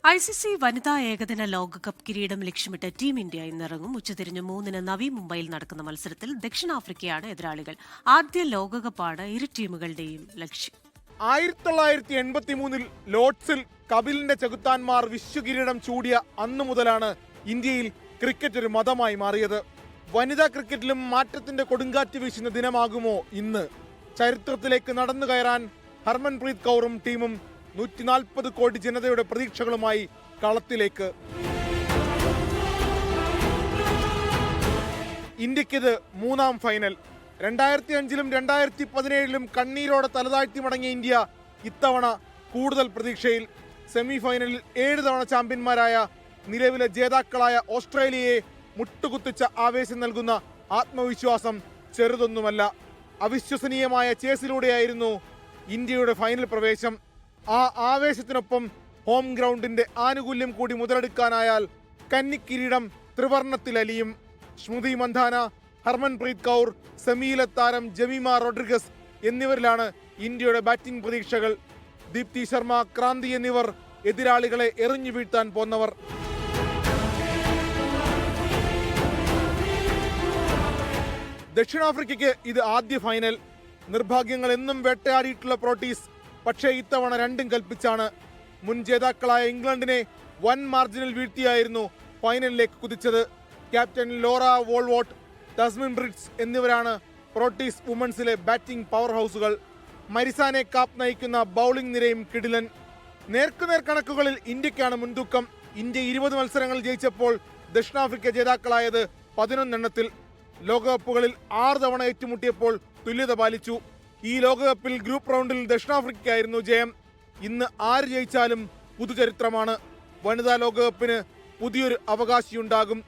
ICC വനിതാ ഏകദിന ലോകകപ്പ് കിരീടം ലക്ഷ്യമിട്ട് ടീം ഇന്ത്യ ഇന്നിറങ്ങും. ഉച്ചതിരിഞ്ഞ് 3-ന് നവി മുംബൈയിൽ നടക്കുന്ന മത്സരത്തിൽ ദക്ഷിണാഫ്രിക്കയാണ് എതിരാളികൾ. ആദ്യ ലോകകപ്പാണ് ഇരു ടീമുകളുടെയും ലക്ഷ്യം. 1983 ലോർഡ്സിൽ കപിലിന്റെ ചെകുത്താന്മാർ വിശ്വകിരീടം ചൂടിയ അന്നു മുതലാണ് ഇന്ത്യയിൽ ക്രിക്കറ്റ് ഒരു മതമായി മാറിയത്. വനിതാ ക്രിക്കറ്റിലും മാറ്റത്തിന്റെ കൊടുങ്കാറ്റ് വീശുന്ന ദിനമാകുമോ ഇന്ന്? ചരിത്രത്തിലേക്ക് നടന്നു കയറാൻ ഹർമൻപ്രീത് കൗറും ടീമും 140 കോടി ജനതയുടെ പ്രതീക്ഷകളുമായി കളത്തിലേക്ക്. ഇന്ത്യക്കിത് മൂന്നാം ഫൈനൽ. 2005-ലും 2017-ലും കണ്ണീരോടെ തലതാഴ്ത്തി മടങ്ങിയ ഇന്ത്യ ഇത്തവണ കൂടുതൽ പ്രതീക്ഷയിൽ. സെമി ഫൈനലിൽ 7 തവണ ചാമ്പ്യന്മാരായ നിലവിലെ ജേതാക്കളായ ഓസ്ട്രേലിയയെ മുട്ടുകുത്തിച്ച ആവേശം നൽകുന്ന ആത്മവിശ്വാസം ചെറുതൊന്നുമല്ല. അവിശ്വസനീയമായ ചേസിലൂടെയായിരുന്നു ഇന്ത്യയുടെ ഫൈനൽ പ്രവേശം. ആ ആവേശത്തിനൊപ്പം ഹോം ഗ്രൗണ്ടിന്റെ ആനുകൂല്യം കൂടി മുതലെടുക്കാനായാൽ കന്നിക്കിരീടം ത്രിവർണത്തിലലിയും. സ്മൃതി മന്ധാന, ഹർമൻപ്രീത് കൗർ, സെമിയിലെ താരം ജമീമ റോഡ്രിഗസ് എന്നിവരിലാണ് ഇന്ത്യയുടെ ബാറ്റിംഗ് പ്രതീക്ഷകൾ. ദീപ്തി ശർമ്മ, ക്രാന്തി എന്നിവർ എതിരാളികളെ എറിഞ്ഞു വീഴ്ത്താൻ പോന്നവർ. ദക്ഷിണാഫ്രിക്കയ്ക്ക് ഇത് ആദ്യ ഫൈനൽ. നിർഭാഗ്യങ്ങൾ എന്നും വേട്ടയാടിയിട്ടുള്ള പ്രോട്ടീസ് പക്ഷേ ഇത്തവണ രണ്ടും കൽപ്പിച്ചാണ്. മുൻ ജേതാക്കളായ ഇംഗ്ലണ്ടിനെ വൻ മാർജിനിൽ വീഴ്ത്തിയായിരുന്നു ഫൈനലിലേക്ക് കുതിച്ചത്. ക്യാപ്റ്റൻ ലോറ വോൾവോട്ട്, തസ്മിൻ ബ്രിഡ്സ് എന്നിവരാണ് പ്രോട്ടീസ് വുമൻസിലെ ബാറ്റിംഗ് പവർ ഹൗസുകൾ. മരിസാനെ കാപ്പ് നയിക്കുന്ന ബൗളിംഗ് നിരയും കിടിലൻ. നേർക്കുനേർ കണക്കുകളിൽ ഇന്ത്യക്കാണ് മുൻതൂക്കം. ഇന്ത്യ 20 മത്സരങ്ങൾ ജയിച്ചപ്പോൾ ദക്ഷിണാഫ്രിക്ക ജേതാക്കളായത് 11 എണ്ണത്തിൽ. ലോകകപ്പുകളിൽ 6 തവണ ഏറ്റുമുട്ടിയപ്പോൾ തുല്യത പാലിച്ചു. ഈ ലോകകപ്പിൽ ഗ്രൂപ്പ് റൗണ്ടിൽ ദക്ഷിണാഫ്രിക്കയായിരുന്നു ജയം. ഇന്ന് ആര് ജയിച്ചാലും പുതുചരിത്രമാണ്. വനിതാ ലോകകപ്പിന് പുതിയൊരു അവകാശിയുണ്ടാകും.